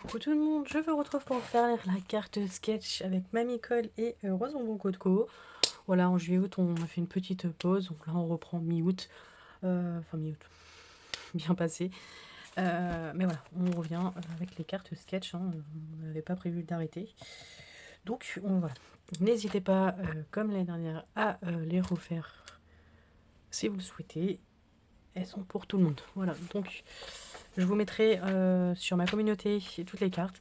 Coucou tout le monde, je vous retrouve pour faire la carte sketch avec Mamie Cole et Rose Bonbon Code. Voilà, en juillet-août, on a fait une petite pause, donc là on reprend mi-août, enfin mi-août, bien passé. Mais voilà, on revient avec les cartes sketch, hein, on n'avait pas prévu d'arrêter. Donc voilà, n'hésitez pas, comme l'année dernière, à les refaire si vous le souhaitez. Elles sont pour tout le monde. Voilà, donc je vous mettrai sur ma communauté toutes les cartes.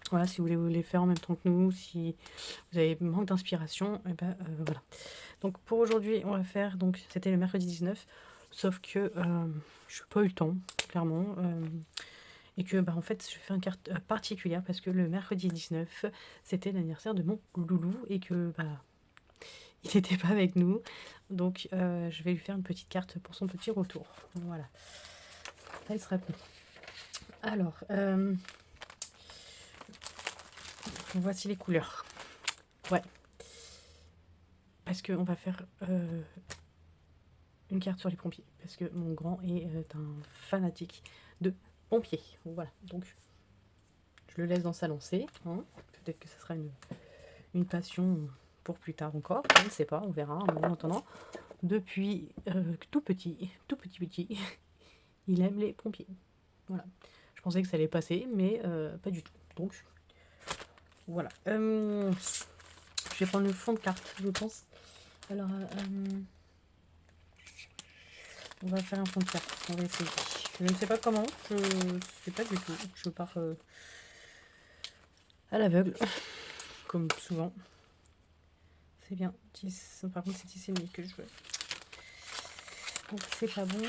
Voilà, si vous voulez les faire en même temps que nous, si vous avez manque d'inspiration, et ben voilà. Donc pour aujourd'hui, on va faire, donc c'était le mercredi 19, sauf que je n'ai pas eu le temps, clairement, et que en fait je fais une carte particulière parce que le mercredi 19, c'était l'anniversaire de mon loulou et que il n'était pas avec nous, donc je vais lui faire une petite carte pour son petit retour. Voilà, là il sera con. Alors, voici les couleurs. Ouais. Parce qu'on va faire une carte sur les pompiers. Parce que mon grand est un fanatique de pompiers. Voilà, donc je le laisse dans sa lancée. Hein. Peut-être que ce sera une passion pour plus tard encore. Je ne sais pas, on verra. Mais en attendant, depuis tout petit, il aime les pompiers. Voilà. Je pensais que ça allait passer, mais pas du tout. Donc, voilà. Je vais prendre le fond de carte, je pense. Alors, on va faire un fond de carte. On va essayer. Je ne sais pas comment. Je ne sais pas du tout. Je pars à l'aveugle, comme souvent. C'est bien. 10. Par contre, c'est 10,5 que je veux. Donc, c'est pas bon.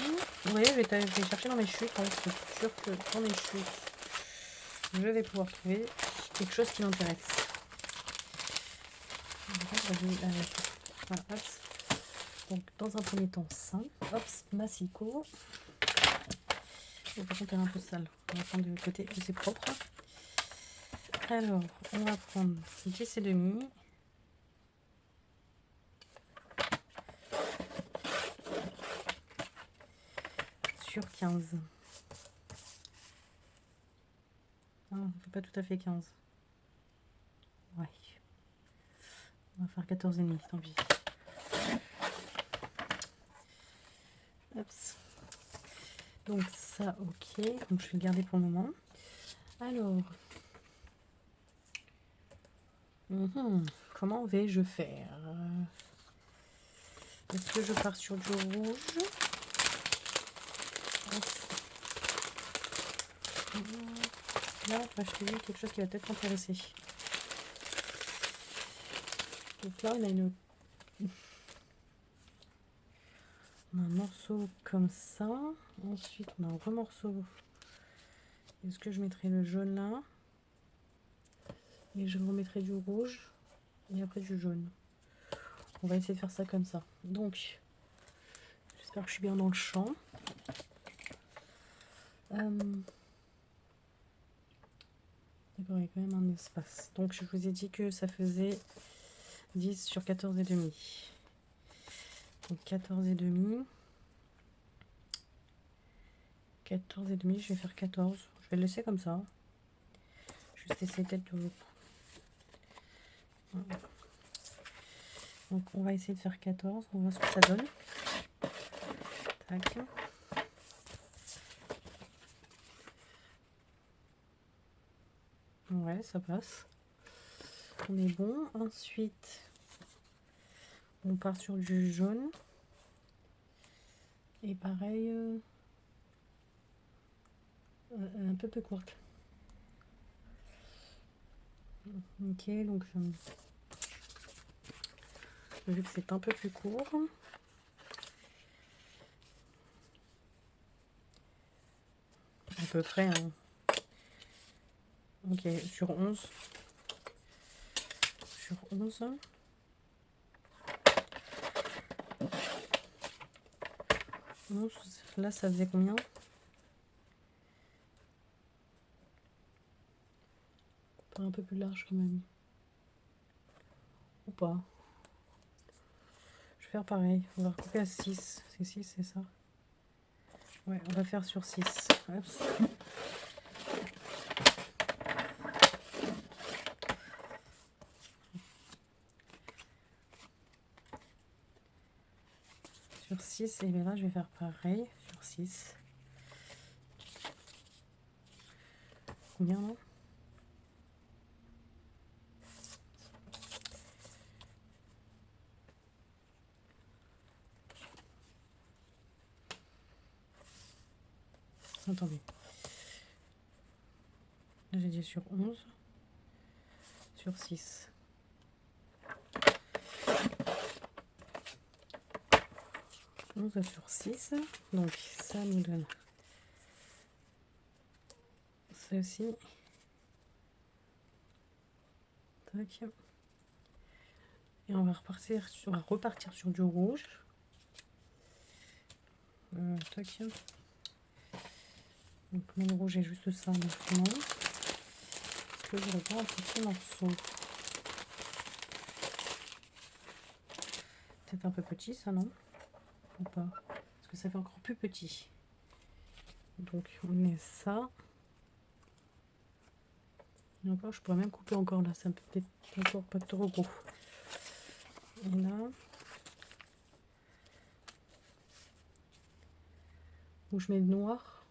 Oui, je vais chercher dans mes chutes. Hein. Je suis sûre que dans mes chutes, je vais pouvoir trouver quelque chose qui m'intéresse. Voilà, hop. Donc, dans un premier temps, ça. Hop, massicot. Par contre, elle est un peu sale. On va prendre du côté où c'est propre. Alors, on va prendre 10,5 sur 15. Ah, ça fait pas tout à fait 15. Ouais. On va faire 14,5, tant pis. Hop. Donc ça, ok. Donc je vais le garder pour le moment. Alors, comment vais-je faire? Est-ce que je pars sur du rouge? Là, on va acheter quelque chose qui va peut-être m'intéresser. Donc là, on a un morceau comme ça. Ensuite, on a un gros morceau. Est-ce que je mettrai le jaune là? Et je remettrai du rouge. Et après du jaune. On va essayer de faire ça comme ça. Donc, j'espère que je suis bien dans le champ. D'accord, il y a quand même un espace. Donc, je vous ai dit que ça faisait 10 sur 14,5. Donc, 14,5. 14,5, je vais faire 14. Je vais le laisser comme ça. Juste essayer peut-être de... Donc, on va essayer de faire 14. On va voir ce que ça donne. Tac. Ouais, ça passe. On est bon. Ensuite, on part sur du jaune. Et pareil, un peu plus courte. Ok, donc vu que c'est un peu plus court, à peu près, hein. Ok, sur 11. Sur 11. Là, ça faisait combien? Pas un peu plus large quand même. Ou pas? Je vais faire pareil. On va recouper à 6. C'est 6, c'est ça? Ouais, on va faire sur 6. Hop. sur 6. Et bien là, je vais faire pareil sur 6. Combien là? Attendez. Là, j'ai dit sur 11. Sur 6. Sur 6. Donc ça nous donne ceci. Tac. Et on va repartir sur du rouge. Tac. Donc le rouge est juste ça maintenant. Est-ce que j'aurais pas un petit morceau? Peut-être un peu petit ça, non? Ou pas? Parce que ça fait encore plus petit. Donc on met ça. Et encore, je pourrais même couper encore là, ça peut être encore pas trop gros. Et là, où je mets le noir.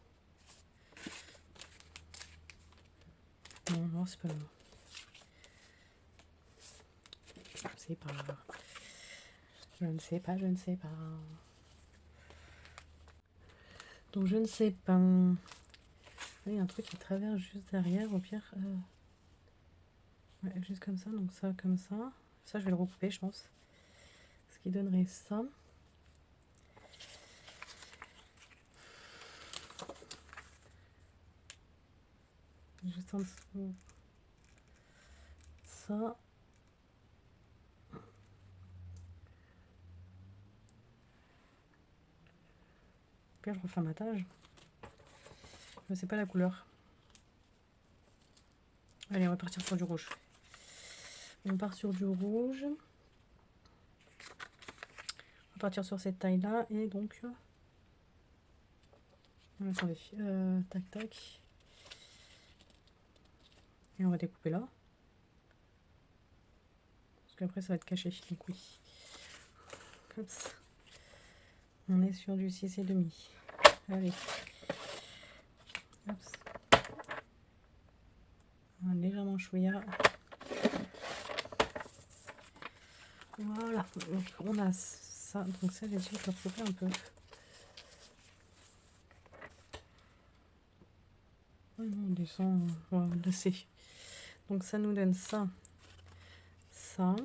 Non, non, c'est pas grave. Je sais pas. Je ne sais pas, je ne sais pas. Donc je ne sais pas. Il y a un truc qui traverse juste derrière, au pire. Ouais, juste comme ça, donc ça comme ça. Ça, je vais le recouper, je pense. Ce qui donnerait ça. Juste en dessous. Ça. Puis je refais un matage. Je sais pas la couleur. Allez, on va partir sur du rouge. On part sur du rouge. On va partir sur cette taille-là. Et donc... attendez. Tac, tac. Et on va découper là. Parce qu'après, ça va être caché. Donc oui. Comme ça. On est sur du 6,5. Allez. Hop. Légèrement chouïa. Voilà. Donc on a ça. Donc ça, j'ai dit, je vais recouper un peu. Oh non, on descend. On va laisser. Donc ça nous donne ça. Ça.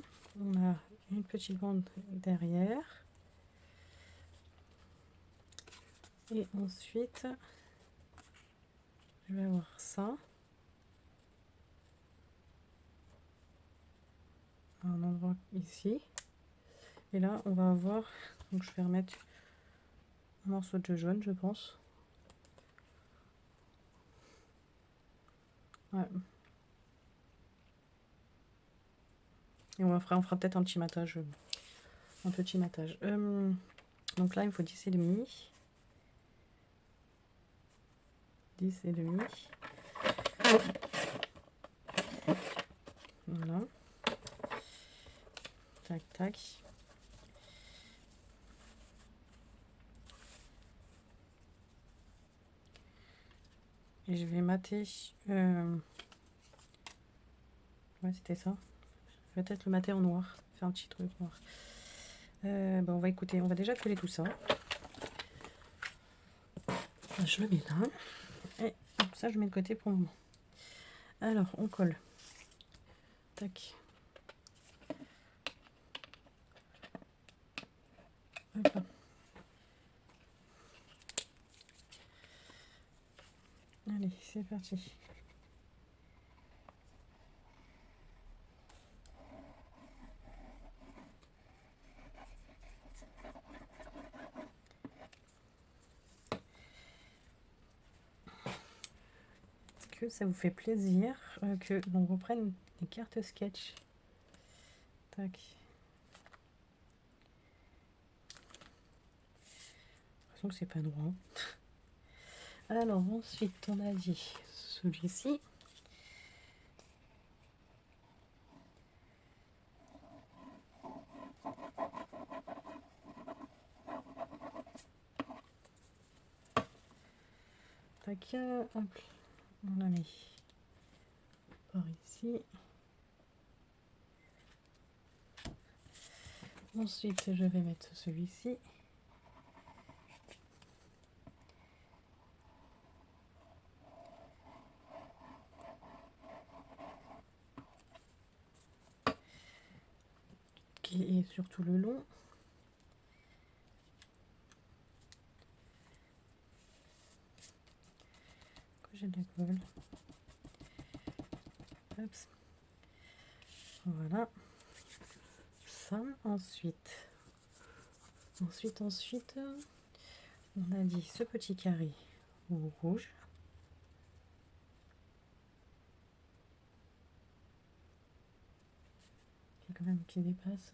On a une petite bande derrière. Et ensuite, je vais avoir ça. Un endroit ici. Et là, on va avoir... Donc je vais remettre un morceau de jaune, je pense. Ouais. Et on fera peut-être un petit matage. Un petit matage. Donc là, il me faut 10,5. 10,5. Voilà. Tac, tac. Et je vais mater. Ouais, c'était ça. Je vais peut-être le mater en noir. Faire un petit truc noir. Bon, on va écouter. On va déjà coller tout ça. Je le mets là. Et ça, je mets de côté pour le moment. Alors, on colle. Tac. Hop là. Allez, c'est parti. Est-ce que ça vous fait plaisir que l'on reprenne les cartes sketch? Tac. J'ai l'impression que c'est pas droit. Alors ensuite, on a dit celui-ci. Tac, hop, on la met par ici. Ensuite, je vais mettre celui-ci. Qui est sur tout le long. J'ai de la colle. Hop. Voilà. Ça, ensuite, on a dit ce petit carré au rouge. Il y a quand même qui dépasse.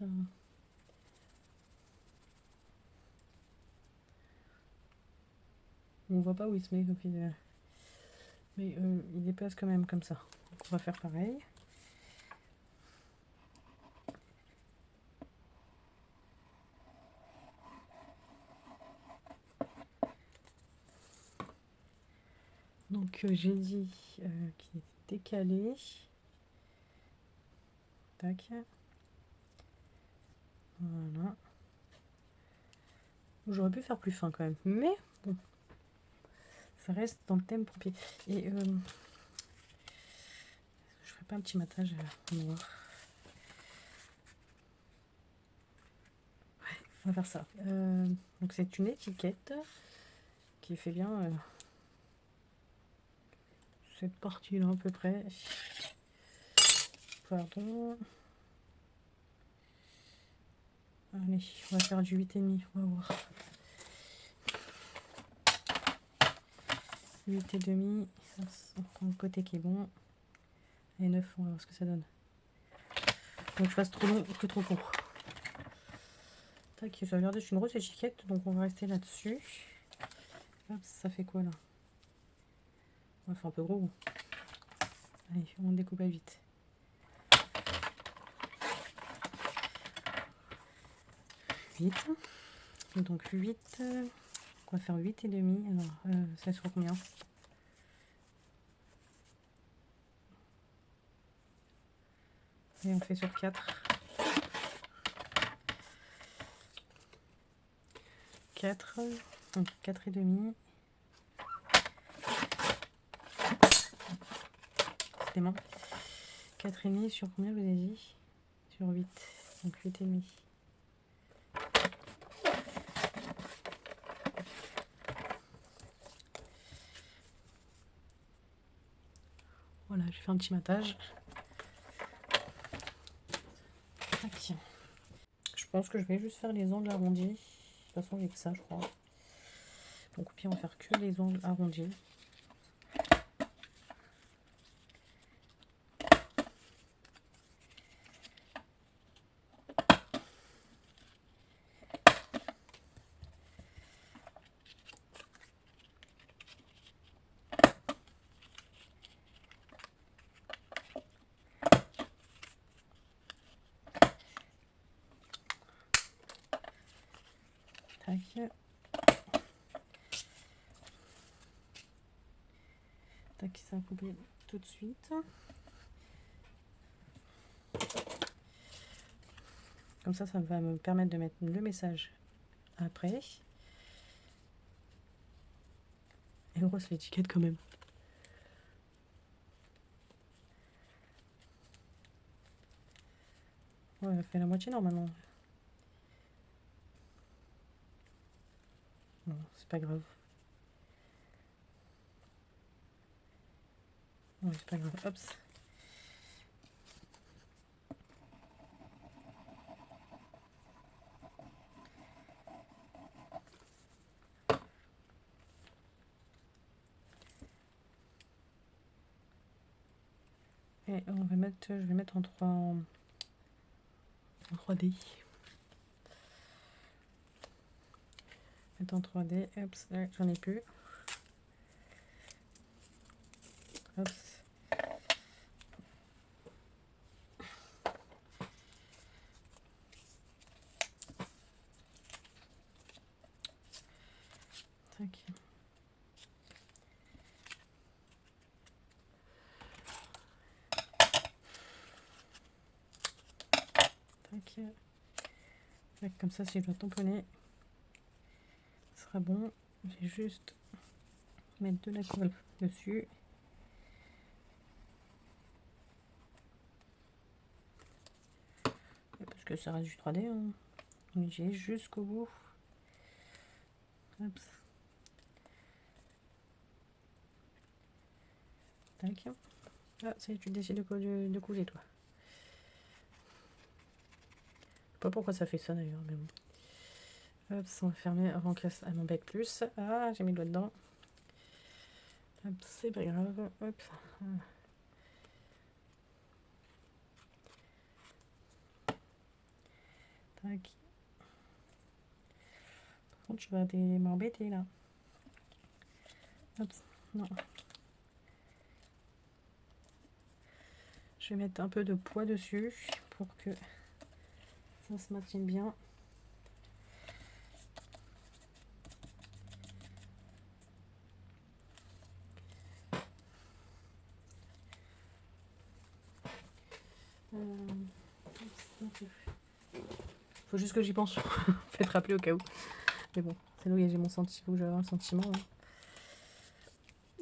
On voit pas où il se met au final. Mais il dépasse quand même comme ça. Donc on va faire pareil. Donc j'ai dit qu'il était décalé. Tac. Voilà. J'aurais pu faire plus fin quand même. Mais bon. Ça reste dans le thème pompier. Et je ferai pas un petit matage noir. Ouais, on va faire ça. Donc c'est une étiquette qui fait bien cette partie là à peu près. Pardon. Allez, on va faire du 8,5, on va voir. 8,5, on prend le côté qui est bon. Et 9, on va voir ce que ça donne. Donc je fasse trop long que trop court. Tac, je vais regarder, c'est une grosse étiquette, donc on va rester là-dessus. Hop, ça fait quoi là? On va faire un peu gros. Allez, on découpe à vite. Donc 8, on va faire 8,5. Alors, ça sera combien? Et on fait sur 4. 4, donc 4,5. C'était bon. 4,5 sur combien vous avez dit? Sur 8. Donc 8,5. Voilà, j'ai fait un petit matage. Tac. Je pense que je vais juste faire les angles arrondis. De toute façon, il n'y a que ça, je crois. Donc au pire, on va faire que les angles arrondis. Tac. Tac, ça a coupé tout de suite. Comme ça va me permettre de mettre le message après. Elle est grosse l'étiquette quand même. Ouais, elle fait la moitié normalement. Non, c'est pas grave. Ouais, c'est pas grave. Hop. Et on va mettre, je vais mettre en 3D. Mettre en 3D. Hop, j'en ai plus. Hop. Tac. tac. Tac, comme ça, si je dois tamponner, ce sera bon. Je vais juste mettre de la colle dessus. Parce que ça reste du 3D, hein. J'ai jusqu'au bout. Hop. Tac. Ah, ça y est, tu décides de couler, toi. Je sais pas pourquoi ça fait ça d'ailleurs, mais bon. Hop, ça va fermer avant qu'elle m'embête plus. Ah, j'ai mis le doigt dedans. Hop, c'est pas grave. Hop. Tac. Par contre, tu vas m'embêter là. Hop, non. Je vais mettre un peu de poids dessus pour que ça se maintienne bien. Faut juste que j'y pense. Faites rappeler au cas où. Mais bon, c'est là où j'ai mon sentiment. Faut que j'aie un sentiment. Hein.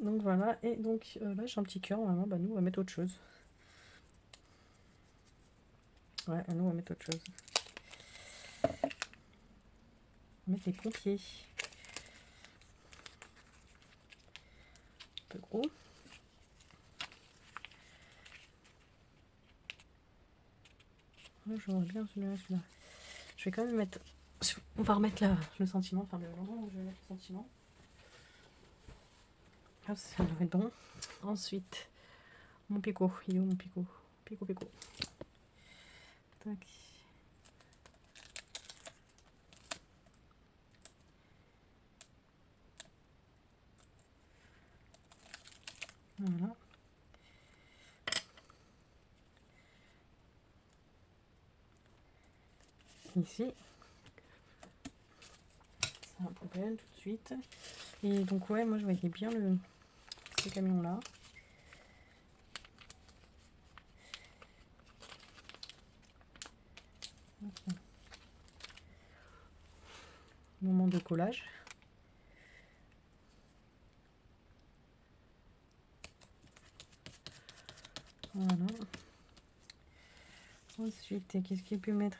Donc voilà. Et donc là, j'ai un petit cœur. Normalement, bah, nous, on va mettre autre chose. Ouais, nous, on va mettre autre chose. On va mettre les pompiers. Un peu gros. Ouais, j'aimerais bien celui-là, celui-là. Je vais quand même mettre... On va remettre là, le sentiment. Enfin, l'endroit où je vais mettre le sentiment. Hop, ça devrait être bon. Ensuite, mon picot. Il est où mon picot? Picot. Tac. Voilà. Ici. Ça va poubelle tout de suite. Et donc ouais, moi je voyais bien ce camion là. Okay. Moment de collage. Voilà. Ensuite, qu'est-ce qu'il peut mettre?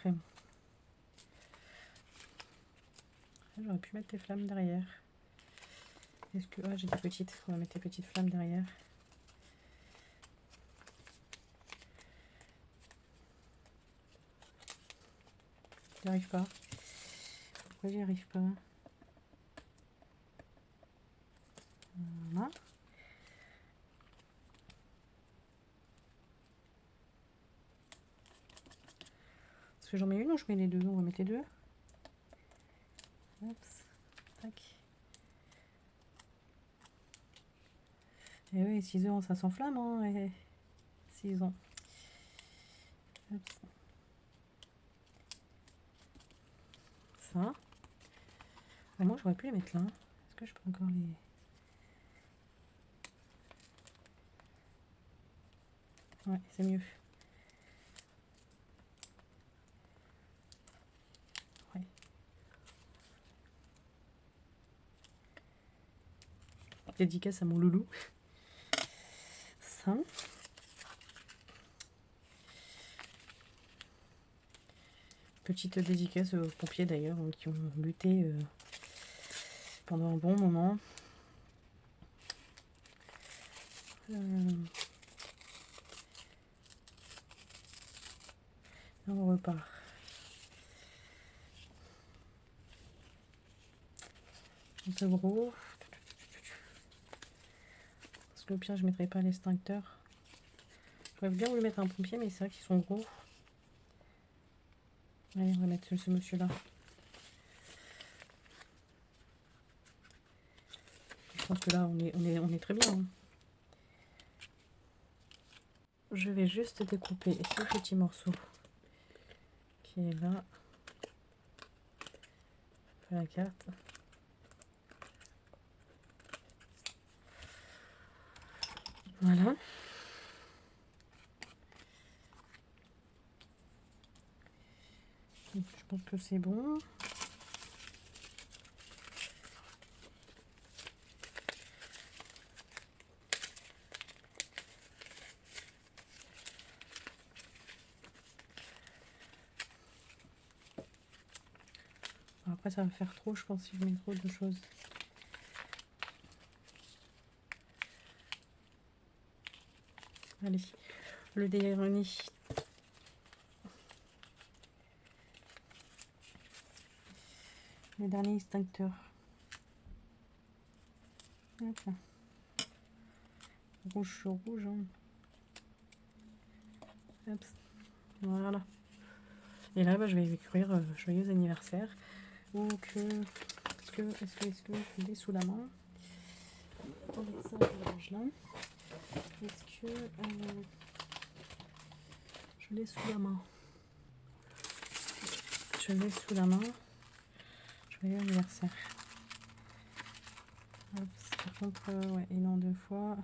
J'aurais pu mettre des flammes derrière. Est-ce que... Ah, j'ai des petites. On va mettre des petites flammes derrière. J'y arrive pas. Pourquoi j'y arrive pas? Voilà. Est-ce que j'en mets une ou je mets les deux? On va mettre les deux. Hop. Tac. Et oui, 6 ans, ça s'enflamme, hein. Et 6 ans. Hop. Ça. Ah, moi, j'aurais pu les mettre là. Est-ce que je peux encore les... Ouais, c'est mieux. Ouais. Dédicace à mon loulou. Ça. Petite dédicace aux pompiers d'ailleurs, qui ont lutté pendant un bon moment. On repart. Un peu gros. Parce que au pire, je ne mettrai pas l'extincteur. J'aurais bien voulu mettre un pompier, mais c'est vrai qu'ils sont gros. Allez, on va mettre ce monsieur-là. Je pense que là, on est très bien. Hein. Je vais juste découper ce petit morceau qui est là. La carte. Voilà. pense que c'est bon. Après, ça va faire trop, je pense, si je mets trop de choses. Allez, le dernier. Le dernier extincteur. Hop là. Rouge sur rouge. Hein. Hop. Voilà. Et là, bah, je vais écrire joyeux anniversaire. Donc, est-ce que je l'ai sous la main? Attendez, ça, je le range là. Est-ce que je l'ai sous la main? Je l'ai sous la main. Joyeux anniversaire. Hop, par contre, ouais, et non, 2 fois.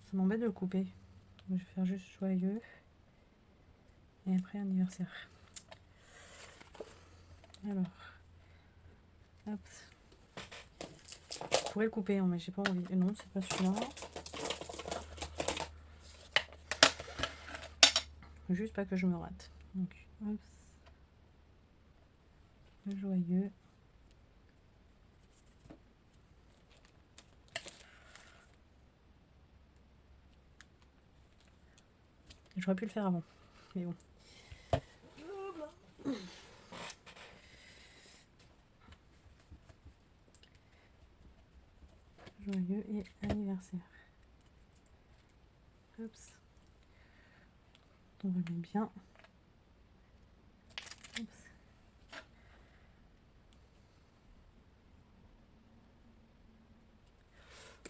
Ça m'embête de le couper. Donc, je vais faire juste joyeux. Et après, anniversaire. Alors. Hop. Je pourrais le couper, hein, mais j'ai pas envie. Non, c'est pas celui-là. Juste pas que je me rate. Donc, hop. Le joyeux. J'aurais pu le faire avant. Mais bon. Joyeux et anniversaire. Hop. On va mettre bien. Hop.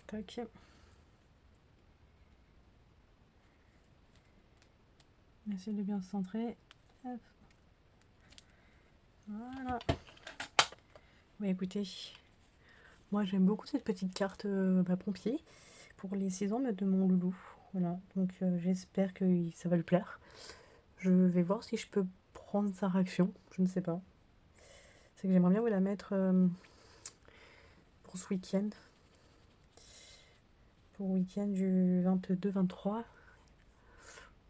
Tac. Essayez de bien se centrer. Hop. Voilà. Bah écoutez, moi j'aime beaucoup cette petite carte pompier pour les 6 ans de mon loulou. Voilà, donc j'espère que ça va lui plaire. Je vais voir si je peux prendre sa réaction, je ne sais pas. C'est que j'aimerais bien vous la mettre pour ce week-end. Pour le week-end du 22-23.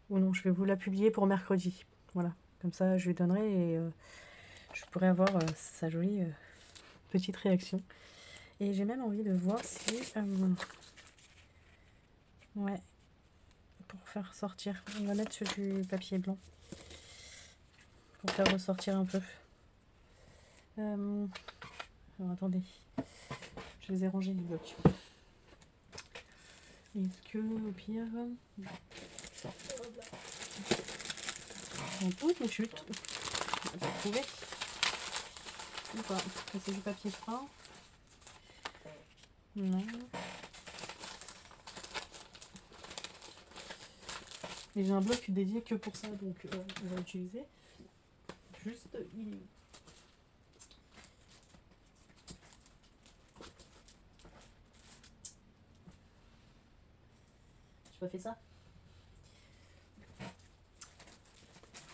Ou non, je vais vous la publier pour mercredi. Voilà, comme ça je lui donnerai et je pourrais avoir sa jolie petite réaction. Et j'ai même envie de voir si... ouais, pour faire sortir. On va mettre sur du papier blanc. Pour faire ressortir un peu. Alors attendez. Je les ai rangés les blocs. Est-ce que au pire... Oh, une chute. On va trouver. Ou pas. C'est du papier peint. Non. Et j'ai un bloc dédié que pour ça, donc on va l'utiliser. Juste, il... J'ai pas fait ça.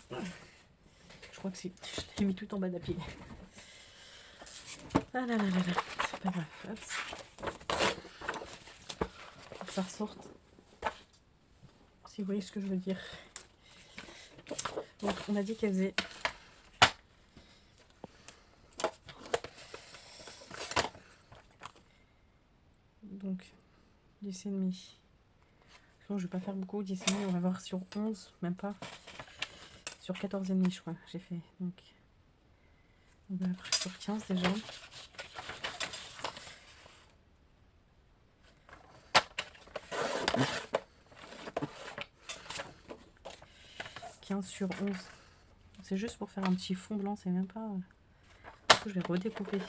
Je crois que c'est... Je l'ai mis tout en bas de la pile. Ah là là là là. C'est pas grave. Hop. Faut que ça ressorte. Si vous voyez ce que je veux dire. Donc on a dit qu'elle faisait... Donc 10,5. Je vais pas faire beaucoup, 10,5, on va voir sur 11, même pas. Sur 14,5 je crois, j'ai fait. Donc on va après sur 15 déjà. Sur 11. C'est juste pour faire un petit fond blanc, c'est même pas... Du coup, je vais redécouper.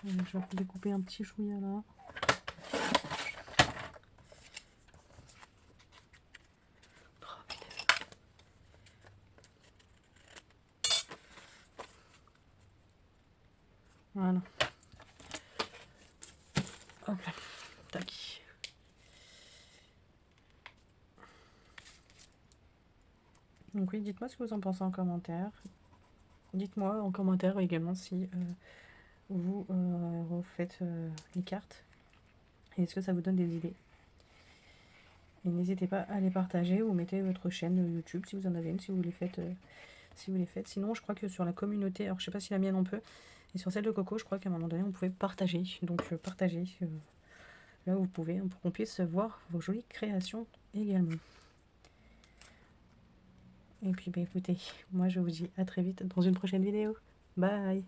Je vais redécouper un petit chouïa là. Voilà. Hop là. Tac. Donc oui, dites-moi ce que vous en pensez en commentaire. Dites-moi en commentaire également si vous refaites les cartes. Et est-ce que ça vous donne des idées? Et n'hésitez pas à les partager ou mettez votre chaîne YouTube si vous en avez une, si vous les faites. Si vous les faites. Sinon, je crois que sur la communauté, alors je sais pas si la mienne on peut, et sur celle de Coco, je crois qu'à un moment donné, on pouvait partager. Donc partagez là où vous pouvez, pour qu'on puisse voir vos jolies créations également. Et puis, bah, écoutez, moi je vous dis à très vite dans une prochaine vidéo. Bye!